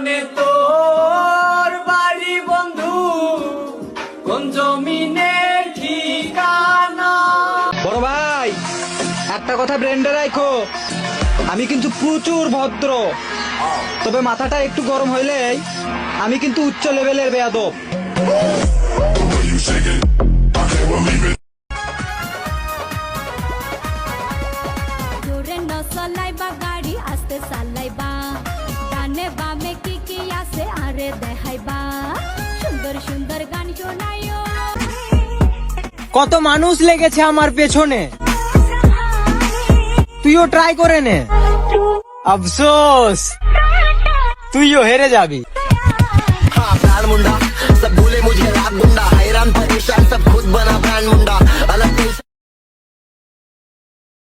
জানে তোর বাড়ি বন্ধু কোন জমিনের ঠিকানা। বড় ভাই একটা কথা ব্রেন্ডে রাখো, আমি কিন্তু প্রচুর ভদ্র, তবে মাথাটা একটু গরম হইলেই আমি কিন্তু উচ্চ লেভেলের বেয়াদব। জোরে নচলাইবা গাড়ি আস্তে চালাইবা, ডানে বামে কি কি আছে আরে দেখাইবা, সুন্দর সুন্দর গান শোনাইও। কত মানুষ লেগেছে আমার পেছনে, তুইও ট্রাই করে নে। আফসোস তুইও হেরে যাবি। ब्रांड मुंडा सब भूले मुझे रात गुंडा हैरान परेशान सब खुद बना ब्रांड मुंडा अलग